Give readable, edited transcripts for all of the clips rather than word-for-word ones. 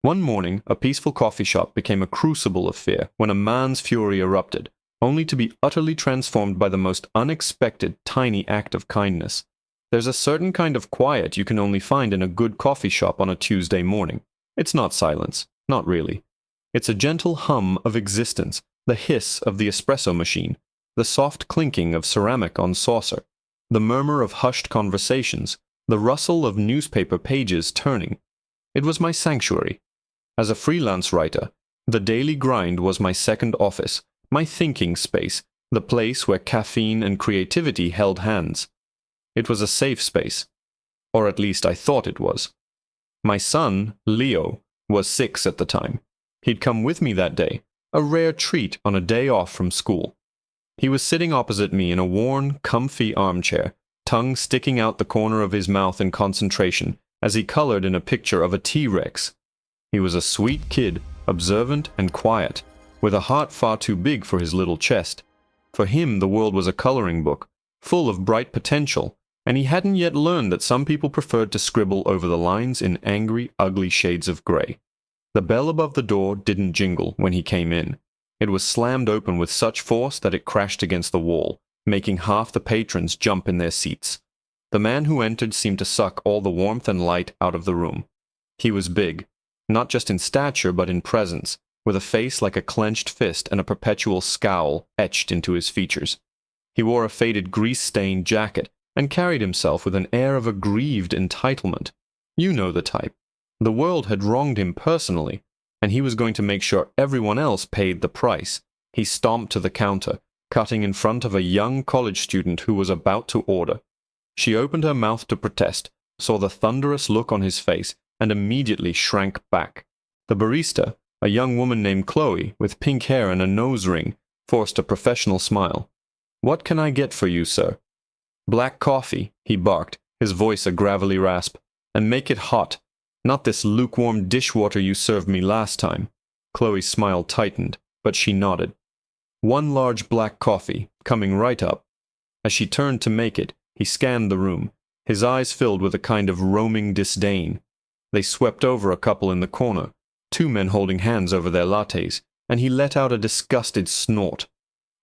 One morning, a peaceful coffee shop became a crucible of fear when a man's fury erupted, only to be utterly transformed by the most unexpected tiny act of kindness. There's a certain kind of quiet you can only find in a good coffee shop on a Tuesday morning. It's not silence, not really. It's a gentle hum of existence, the hiss of the espresso machine, the soft clinking of ceramic on saucer, the murmur of hushed conversations, the rustle of newspaper pages turning. It was my sanctuary. As a freelance writer, the daily grind was my second office, my thinking space, the place where caffeine and creativity held hands. It was a safe space, or at least I thought it was. My son, Leo, was 6 at the time. He'd come with me that day, a rare treat on a day off from school. He was sitting opposite me in a worn, comfy armchair, tongue sticking out the corner of his mouth in concentration as he colored in a picture of a T-Rex. He was a sweet kid, observant and quiet, with a heart far too big for his little chest. For him, the world was a coloring book, full of bright potential, and he hadn't yet learned that some people preferred to scribble over the lines in angry, ugly shades of gray. The bell above the door didn't jingle when he came in. It was slammed open with such force that it crashed against the wall, making half the patrons jump in their seats. The man who entered seemed to suck all the warmth and light out of the room. He was big, not just in stature but in presence, with a face like a clenched fist and a perpetual scowl etched into his features. He wore a faded grease-stained jacket and carried himself with an air of aggrieved entitlement. You know the type. The world had wronged him personally, and he was going to make sure everyone else paid the price. He stomped to the counter, cutting in front of a young college student who was about to order. She opened her mouth to protest, saw the thunderous look on his face, and immediately shrank back. The barista, a young woman named Chloe, with pink hair and a nose ring, forced a professional smile. "What can I get for you, sir?" "Black coffee," he barked, his voice a gravelly rasp. "And make it hot. Not this lukewarm dishwater you served me last time." Chloe's smile tightened, but she nodded. "One large black coffee, coming right up." As she turned to make it, he scanned the room, his eyes filled with a kind of roaming disdain. They swept over a couple in the corner, 2 men holding hands over their lattes, and he let out a disgusted snort.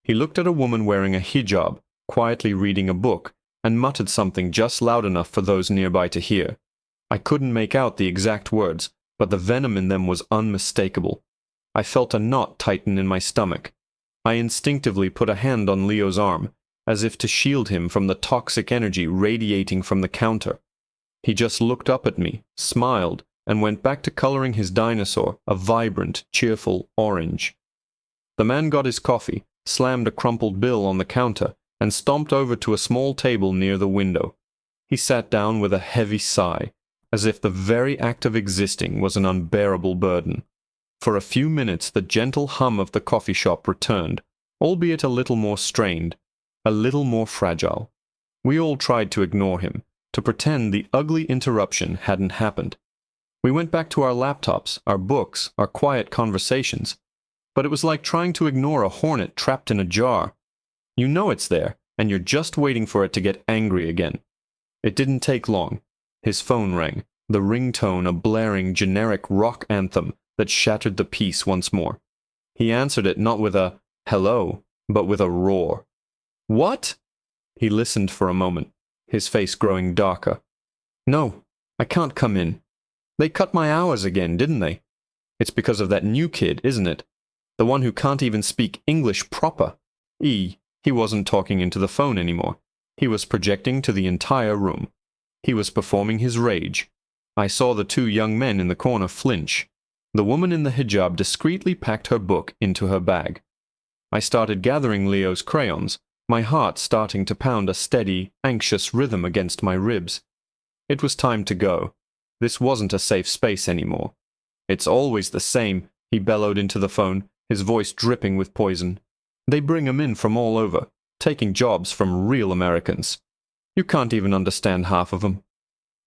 He looked at a woman wearing a hijab, quietly reading a book, and muttered something just loud enough for those nearby to hear. I couldn't make out the exact words, but the venom in them was unmistakable. I felt a knot tighten in my stomach. I instinctively put a hand on Leo's arm, as if to shield him from the toxic energy radiating from the counter. He just looked up at me, smiled, and went back to coloring his dinosaur a vibrant, cheerful orange. The man got his coffee, slammed a crumpled bill on the counter, and stomped over to a small table near the window. He sat down with a heavy sigh, as if the very act of existing was an unbearable burden. For a few minutes the gentle hum of the coffee shop returned, albeit a little more strained, a little more fragile. We all tried to ignore him, to pretend the ugly interruption hadn't happened. We went back to our laptops, our books, our quiet conversations. But it was like trying to ignore a hornet trapped in a jar. You know it's there, and you're just waiting for it to get angry again. It didn't take long. His phone rang, the ringtone a blaring generic rock anthem that shattered the peace once more. He answered it not with a hello, but with a roar. "What?" He listened for a moment, his face growing darker. "No, I can't come in. They cut my hours again, didn't they? It's because of that new kid, isn't it? The one who can't even speak English proper." He wasn't talking into the phone anymore. He was projecting to the entire room. He was performing his rage. I saw the 2 young men in the corner flinch. The woman in the hijab discreetly packed her book into her bag. I started gathering Leo's crayons, my heart starting to pound a steady, anxious rhythm against my ribs. It was time to go. This wasn't a safe space anymore. "It's always the same," he bellowed into the phone, his voice dripping with poison. "They bring 'em in from all over, taking jobs from real Americans. You can't even understand half of 'em."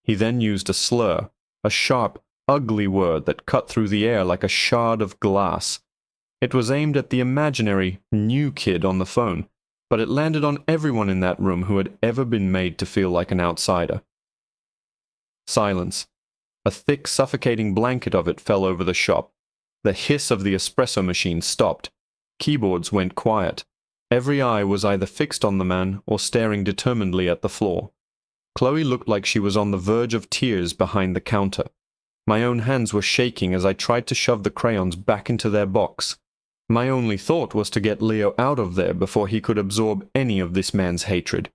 He then used a slur, a sharp, ugly word that cut through the air like a shard of glass. It was aimed at the imaginary, new kid on the phone, but it landed on everyone in that room who had ever been made to feel like an outsider. Silence. A thick, suffocating blanket of it fell over the shop. The hiss of the espresso machine stopped. Keyboards went quiet. Every eye was either fixed on the man or staring determinedly at the floor. Chloe looked like she was on the verge of tears behind the counter. My own hands were shaking as I tried to shove the crayons back into their box. My only thought was to get Leo out of there before he could absorb any of this man's hatred.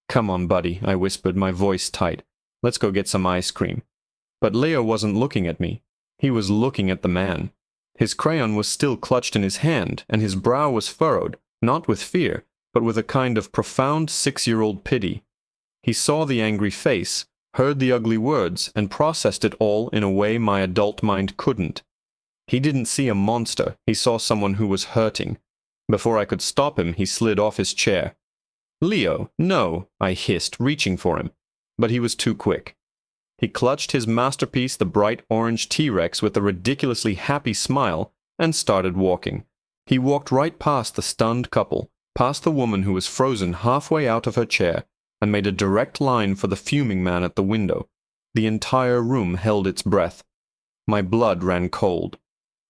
"Come on, buddy," I whispered, my voice tight. "Let's go get some ice cream." But Leo wasn't looking at me. He was looking at the man. His crayon was still clutched in his hand, and his brow was furrowed, not with fear, but with a kind of profound 6-year-old pity. He saw the angry face, heard the ugly words, and processed it all in a way my adult mind couldn't. He didn't see a monster, he saw someone who was hurting. Before I could stop him, he slid off his chair. "Leo, no," I hissed, reaching for him. But he was too quick. He clutched his masterpiece, the bright orange T-Rex, with a ridiculously happy smile, and started walking. He walked right past the stunned couple, past the woman who was frozen halfway out of her chair, and made a direct line for the fuming man at the window. The entire room held its breath. My blood ran cold.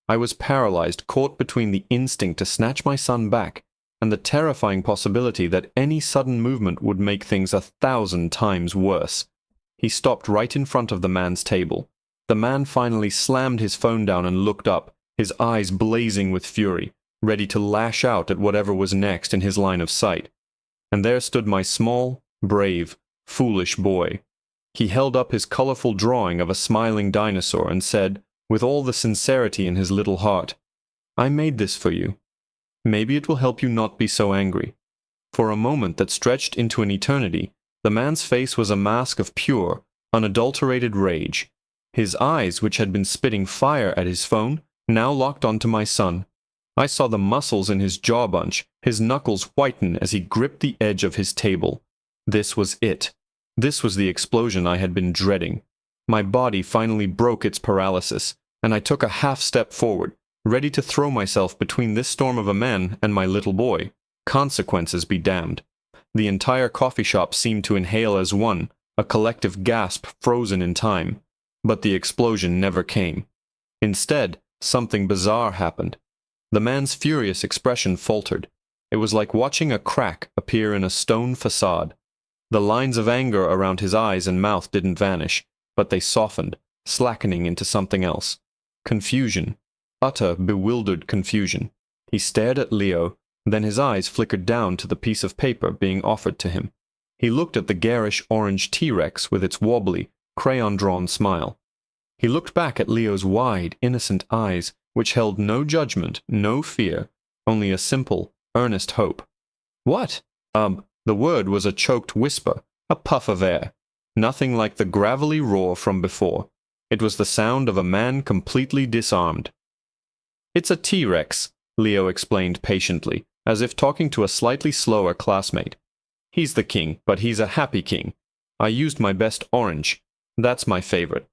I was paralyzed, caught between the instinct to snatch my son back and the terrifying possibility that any sudden movement would make things 1,000 times worse. He stopped right in front of the man's table. The man finally slammed his phone down and looked up, his eyes blazing with fury, ready to lash out at whatever was next in his line of sight. And there stood my small, brave, foolish boy. He held up his colorful drawing of a smiling dinosaur and said, with all the sincerity in his little heart, "I made this for you. Maybe it will help you not be so angry." For a moment that stretched into an eternity, the man's face was a mask of pure, unadulterated rage. His eyes, which had been spitting fire at his phone, now locked onto my son. I saw the muscles in his jaw bunch, his knuckles whiten as he gripped the edge of his table. This was it. This was the explosion I had been dreading. My body finally broke its paralysis, and I took a half step forward, ready to throw myself between this storm of a man and my little boy. Consequences be damned. The entire coffee shop seemed to inhale as one, a collective gasp frozen in time. But the explosion never came. Instead, something bizarre happened. The man's furious expression faltered. It was like watching a crack appear in a stone facade. The lines of anger around his eyes and mouth didn't vanish, but they softened, slackening into something else. Confusion. Utter, bewildered confusion. He stared at Leo, then his eyes flickered down to the piece of paper being offered to him. He looked at the garish orange T-Rex with its wobbly, crayon-drawn smile. He looked back at Leo's wide, innocent eyes, which held no judgment, no fear, only a simple, earnest hope. "What?" The word was a choked whisper, a puff of air. Nothing like the gravelly roar from before. It was the sound of a man completely disarmed. "It's a T-Rex," Leo explained patiently, as if talking to a slightly slower classmate. "He's the king, but he's a happy king. I used my best orange. That's my favorite."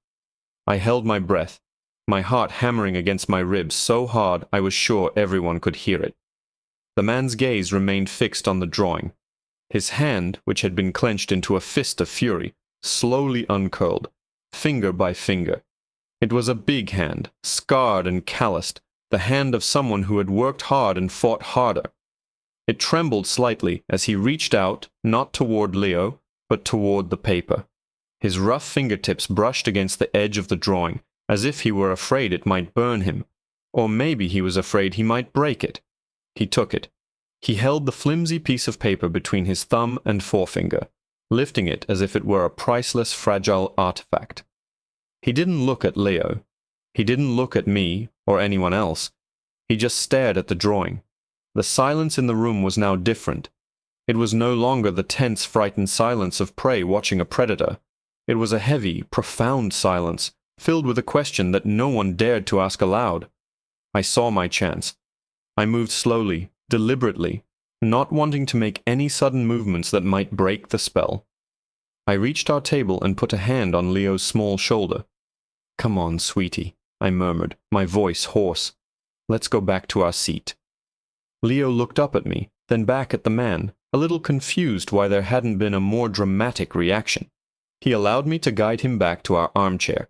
I held my breath, my heart hammering against my ribs so hard I was sure everyone could hear it. The man's gaze remained fixed on the drawing. His hand, which had been clenched into a fist of fury, slowly uncurled, finger by finger. It was a big hand, scarred and calloused, the hand of someone who had worked hard and fought harder. It trembled slightly as he reached out, not toward Leo, but toward the paper. His rough fingertips brushed against the edge of the drawing, as if he were afraid it might burn him, or maybe he was afraid he might break it. He took it. He held the flimsy piece of paper between his thumb and forefinger, lifting it as if it were a priceless, fragile artifact. He didn't look at Leo. He didn't look at me, or anyone else. He just stared at the drawing. The silence in the room was now different. It was no longer the tense, frightened silence of prey watching a predator. It was a heavy, profound silence, filled with a question that no one dared to ask aloud. I saw my chance. I moved slowly, deliberately, not wanting to make any sudden movements that might break the spell. I reached our table and put a hand on Leo's small shoulder. "Come on, sweetie," I murmured, my voice hoarse. "Let's go back to our seat." Leo looked up at me, then back at the man, a little confused why there hadn't been a more dramatic reaction. He allowed me to guide him back to our armchair.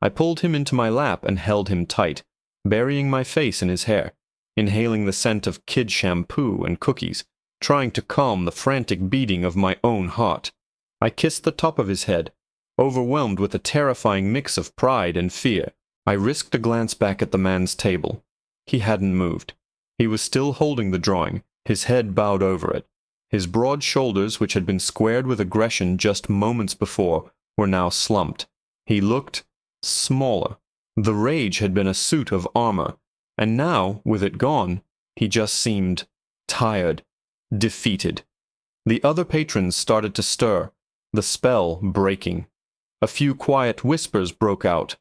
I pulled him into my lap and held him tight, burying my face in his hair, inhaling the scent of kid shampoo and cookies, trying to calm the frantic beating of my own heart. I kissed the top of his head, overwhelmed with a terrifying mix of pride and fear. I risked a glance back at the man's table. He hadn't moved. He was still holding the drawing, his head bowed over it. His broad shoulders, which had been squared with aggression just moments before, were now slumped. He looked smaller. The rage had been a suit of armor, and now, with it gone, he just seemed tired, defeated. The other patrons started to stir, the spell breaking. A few quiet whispers broke out.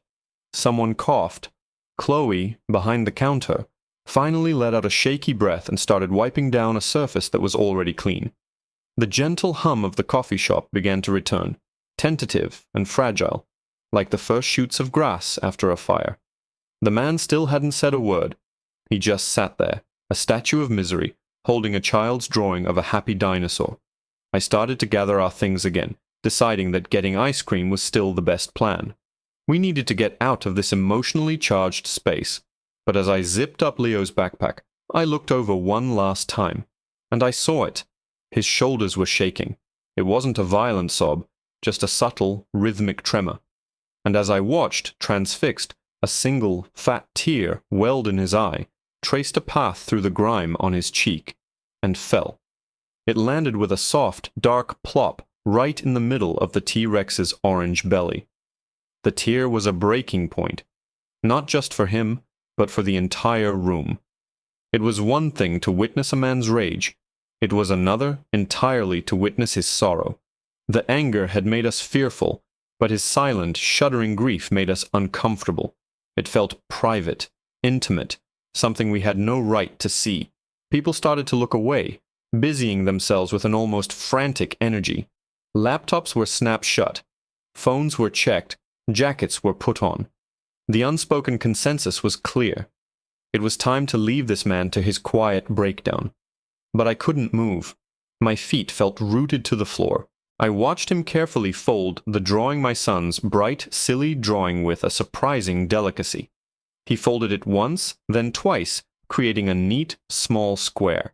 Someone coughed. Chloe, behind the counter, finally let out a shaky breath and started wiping down a surface that was already clean. The gentle hum of the coffee shop began to return, tentative and fragile, like the first shoots of grass after a fire. The man still hadn't said a word. He just sat there, a statue of misery, holding a child's drawing of a happy dinosaur. I started to gather our things again, deciding that getting ice cream was still the best plan. We needed to get out of this emotionally charged space, but as I zipped up Leo's backpack, I looked over one last time, and I saw it. His shoulders were shaking. It wasn't a violent sob, just a subtle, rhythmic tremor. And as I watched, transfixed, a single, fat tear welled in his eye, traced a path through the grime on his cheek, and fell. It landed with a soft, dark plop right in the middle of the T-Rex's orange belly. The tear was a breaking point, not just for him, but for the entire room. It was one thing to witness a man's rage. It was another entirely to witness his sorrow. The anger had made us fearful, but his silent, shuddering grief made us uncomfortable. It felt private, intimate, something we had no right to see. People started to look away, busying themselves with an almost frantic energy. Laptops were snapped shut. Phones were checked. Jackets were put on. The unspoken consensus was clear. It was time to leave this man to his quiet breakdown. But I couldn't move. My feet felt rooted to the floor. I watched him carefully fold the drawing my son's bright, silly drawing with a surprising delicacy. He folded it once, then twice, creating a neat, small square.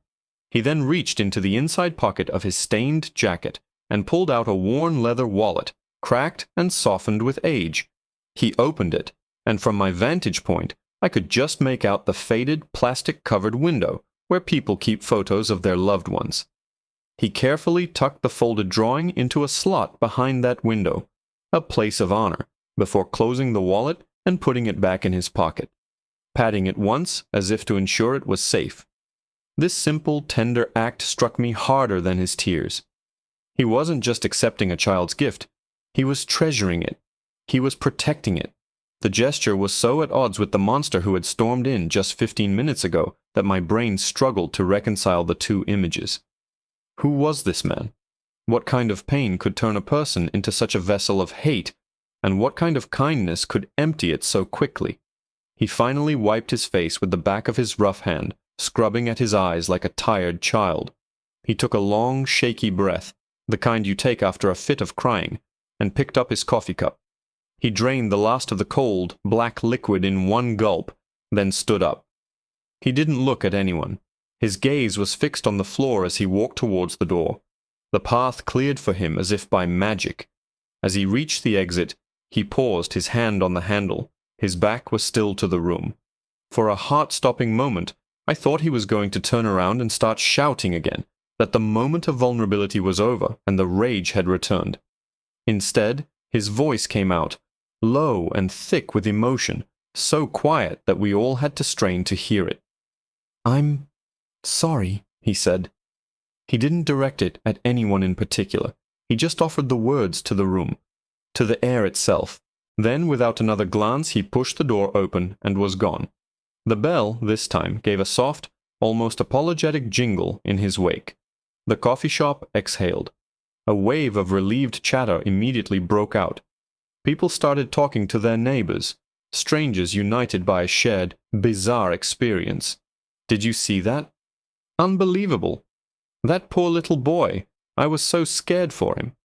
He then reached into the inside pocket of his stained jacket and pulled out a worn leather wallet, cracked and softened with age. He opened it, and from my vantage point, I could just make out the faded, plastic-covered window where people keep photos of their loved ones. He carefully tucked the folded drawing into a slot behind that window, a place of honor, before closing the wallet and putting it back in his pocket, patting it once as if to ensure it was safe. This simple, tender act struck me harder than his tears. He wasn't just accepting a child's gift. He was treasuring it. He was protecting it. The gesture was so at odds with the monster who had stormed in just 15 minutes ago that my brain struggled to reconcile the two images. Who was this man? What kind of pain could turn a person into such a vessel of hate, and what kind of kindness could empty it so quickly? He finally wiped his face with the back of his rough hand, scrubbing at his eyes like a tired child. He took a long, shaky breath, the kind you take after a fit of crying, and picked up his coffee cup. He drained the last of the cold, black liquid in one gulp, then stood up. He didn't look at anyone. His gaze was fixed on the floor as he walked towards the door. The path cleared for him as if by magic. As he reached the exit, he paused, his hand on the handle. His back was still to the room. For a heart-stopping moment, I thought he was going to turn around and start shouting again, that the moment of vulnerability was over and the rage had returned. Instead, his voice came out, low and thick with emotion, so quiet that we all had to strain to hear it. "I'm sorry," he said. He didn't direct it at anyone in particular. He just offered the words to the room, to the air itself. Then, without another glance, he pushed the door open and was gone. The bell, this time, gave a soft, almost apologetic jingle in his wake. The coffee shop exhaled. A wave of relieved chatter immediately broke out. People started talking to their neighbors, strangers united by a shared, bizarre experience. Did you see that? Unbelievable. That poor little boy. I was so scared for him.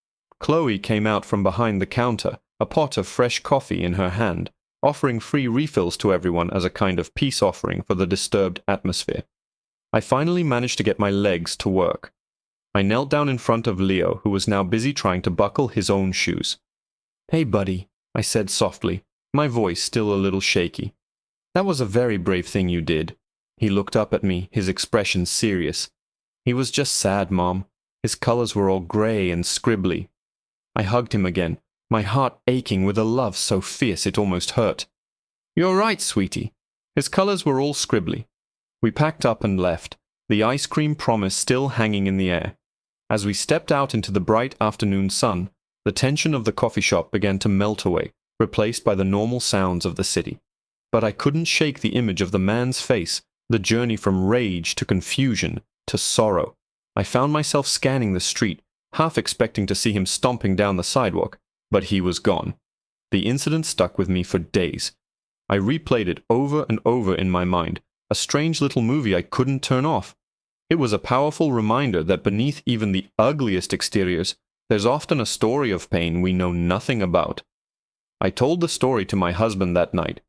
Chloe came out from behind the counter, a pot of fresh coffee in her hand, offering free refills to everyone as a kind of peace offering for the disturbed atmosphere. I finally managed to get my legs to work. I knelt down in front of Leo, who was now busy trying to buckle his own shoes. "Hey, buddy," I said softly, my voice still a little shaky. "That was a very brave thing you did." He looked up at me, his expression serious. "He was just sad, Mom. His colors were all gray and scribbly." I hugged him again, my heart aching with a love so fierce it almost hurt. "You're right, sweetie. His colors were all scribbly." We packed up and left, the ice cream promise still hanging in the air. As we stepped out into the bright afternoon sun, the tension of the coffee shop began to melt away, replaced by the normal sounds of the city. But I couldn't shake the image of the man's face, the journey from rage to confusion to sorrow. I found myself scanning the street, half expecting to see him stomping down the sidewalk, but he was gone. The incident stuck with me for days. I replayed it over and over in my mind, a strange little movie I couldn't turn off. It was a powerful reminder that beneath even the ugliest exteriors, there's often a story of pain we know nothing about. I told the story to my husband that night,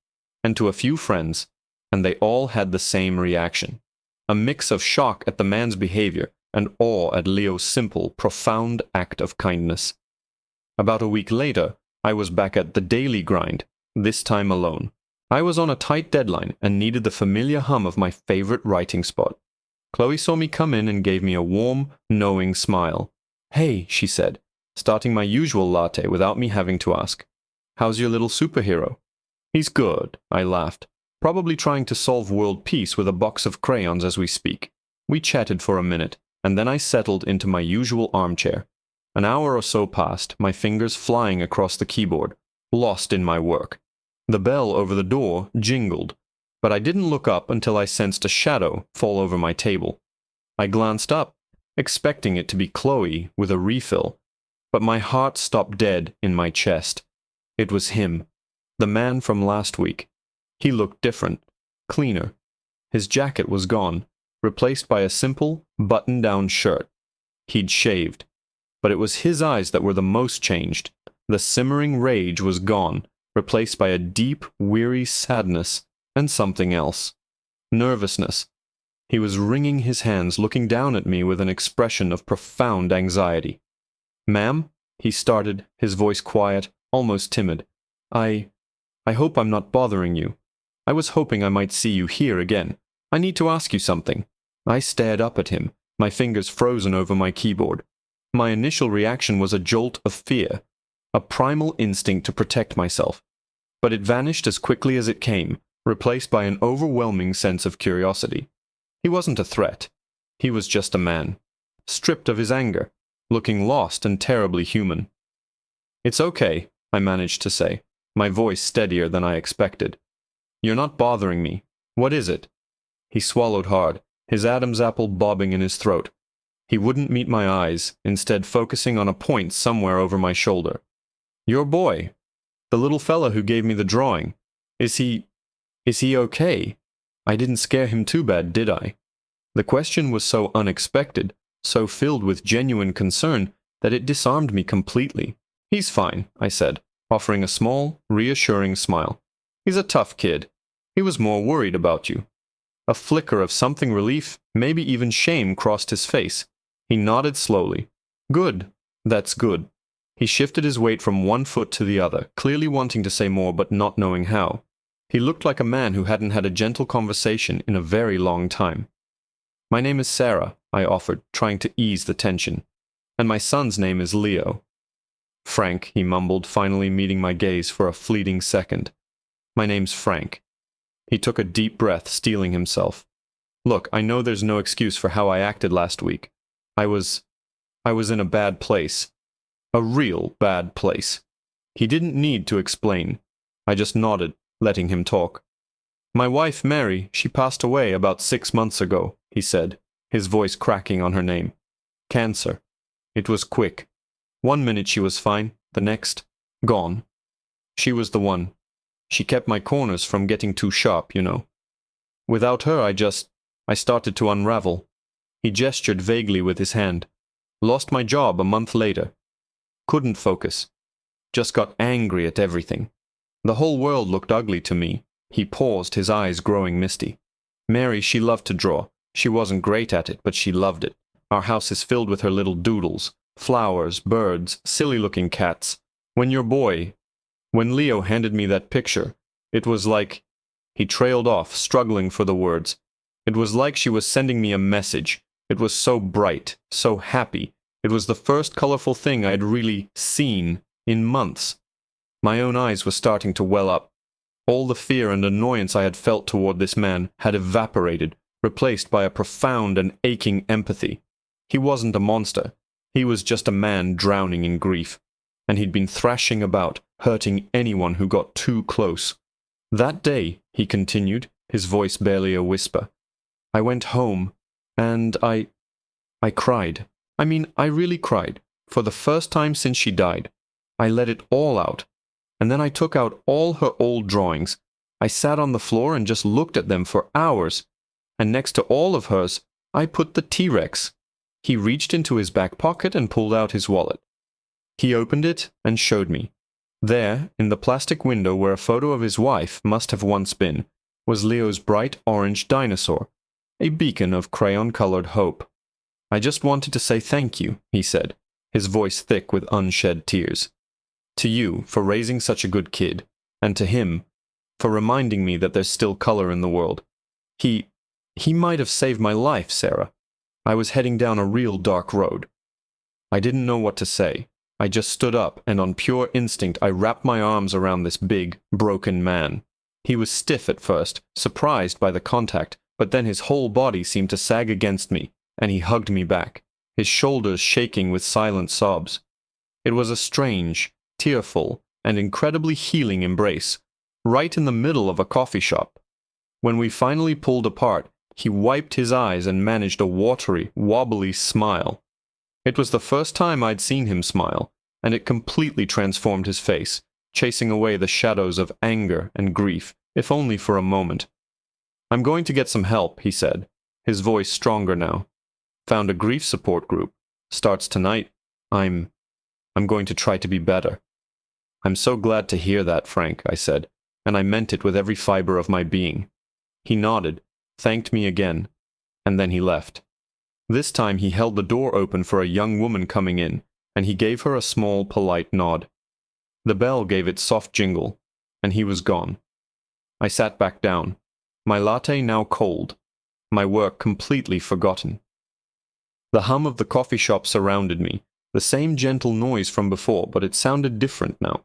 and to a few friends, and they all had the same reaction. A mix of shock at the man's behavior and awe at Leo's simple, profound act of kindness. About a week later, I was back at the daily grind, this time alone. I was on a tight deadline and needed the familiar hum of my favorite writing spot. Chloe saw me come in and gave me a warm, knowing smile. "Hey," she said, starting my usual latte without me having to ask. "How's your little superhero?" "He's good," I laughed, probably trying to solve world peace with a box of crayons as we speak. We chatted for a minute, and then I settled into my usual armchair. An hour or so passed, my fingers flying across the keyboard, lost in my work. The bell over the door jingled, but I didn't look up until I sensed a shadow fall over my table. I glanced up, expecting it to be Chloe with a refill, but my heart stopped dead in my chest. It was him, the man from last week. He looked different, cleaner. His jacket was gone, replaced by a simple, button-down shirt. He'd shaved, but it was his eyes that were the most changed. The simmering rage was gone, replaced by a deep, weary sadness and something else. Nervousness. He was wringing his hands, looking down at me with an expression of profound anxiety. "Ma'am," he started, his voice quiet, almost timid. I hope I'm not bothering you. I was hoping I might see you here again. I need to ask you something." I stared up at him, my fingers frozen over my keyboard. My initial reaction was a jolt of fear, a primal instinct to protect myself. But it vanished as quickly as it came, replaced by an overwhelming sense of curiosity. He wasn't a threat. He was just a man, stripped of his anger, looking lost and terribly human. "It's okay," I managed to say, my voice steadier than I expected. "You're not bothering me. What is it?" He swallowed hard, his Adam's apple bobbing in his throat. He wouldn't meet my eyes, instead focusing on a point somewhere over my shoulder. "Your boy, the little fella who gave me the drawing. Is he okay? I didn't scare him too bad, did I?" The question was so unexpected, so filled with genuine concern, that it disarmed me completely. "He's fine," I said, offering a small, reassuring smile. "He's a tough kid. He was more worried about you." A flicker of something relief, maybe even shame, crossed his face. He nodded slowly. "Good. That's good." He shifted his weight from one foot to the other, clearly wanting to say more but not knowing how. He looked like a man who hadn't had a gentle conversation in a very long time. "My name is Sarah," I offered, trying to ease the tension. "And my son's name is Leo." "Frank," he mumbled, finally meeting my gaze for a fleeting second. "My name's Frank." He took a deep breath, steeling himself. "Look, I know there's no excuse for how I acted last week. I was in a bad place. A real bad place." He didn't need to explain. I just nodded, letting him talk. "My wife, Mary, she passed away about 6 months ago," he said, his voice cracking on her name. "Cancer. It was quick. 1 minute she was fine, the next, gone. She was the one. She kept my corners from getting too sharp, you know. Without her, I started to unravel." He gestured vaguely with his hand. "Lost my job a month later. Couldn't focus. just got angry at everything. The whole world looked ugly to me. He paused, his eyes growing misty. Mary, she loved to draw. She wasn't great at it, but she loved it. Our house is filled with her little doodles. Flowers, birds, silly-looking cats. When Leo handed me that picture, it was like... He trailed off, struggling for the words. It was like she was sending me a message. It was so bright, so happy. It was the first colorful thing I had really seen in months. My own eyes were starting to well up. All the fear and annoyance I had felt toward this man had evaporated, replaced by a profound and aching empathy. He wasn't a monster. He was just a man drowning in grief. And he'd been thrashing about, hurting anyone who got too close. That day, he continued, his voice barely a whisper, I went home, and I cried. I mean, I really cried. For the first time since she died. I let it all out. And then I took out all her old drawings. I sat on the floor and just looked at them for hours. And next to all of hers, I put the T-Rex. He reached into his back pocket and pulled out his wallet. He opened it and showed me. There, in the plastic window where a photo of his wife must have once been, was Leo's bright orange dinosaur, a beacon of crayon-colored hope. I just wanted to say thank you, he said, his voice thick with unshed tears. To you, for raising such a good kid, and to him, for reminding me that there's still color in the world. He might have saved my life, Sarah. I was heading down a real dark road. I didn't know what to say. I just stood up, and on pure instinct I wrapped my arms around this big, broken man. He was stiff at first, surprised by the contact, but then his whole body seemed to sag against me, and he hugged me back, his shoulders shaking with silent sobs. It was a strange, tearful, and incredibly healing embrace, right in the middle of a coffee shop. When we finally pulled apart, he wiped his eyes and managed a watery, wobbly smile. It was the first time I'd seen him smile, and it completely transformed his face, chasing away the shadows of anger and grief, if only for a moment. I'm going to get some help, he said, his voice stronger now. Found a grief support group. Starts tonight. I'm going to try to be better. I'm so glad to hear that, Frank, I said, and I meant it with every fiber of my being. He nodded, thanked me again, and then he left. This time he held the door open for a young woman coming in, and he gave her a small, polite nod. The bell gave its soft jingle, and he was gone. I sat back down, my latte now cold, my work completely forgotten. The hum of the coffee shop surrounded me, the same gentle noise from before, but it sounded different now.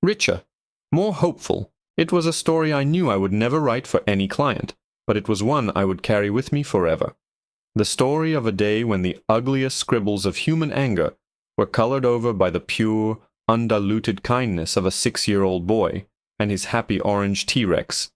Richer, more hopeful. It was a story I knew I would never write for any client, but it was one I would carry with me forever. The story of a day when the ugliest scribbles of human anger were colored over by the pure, undiluted kindness of a 6-year-old boy and his happy orange T-Rex.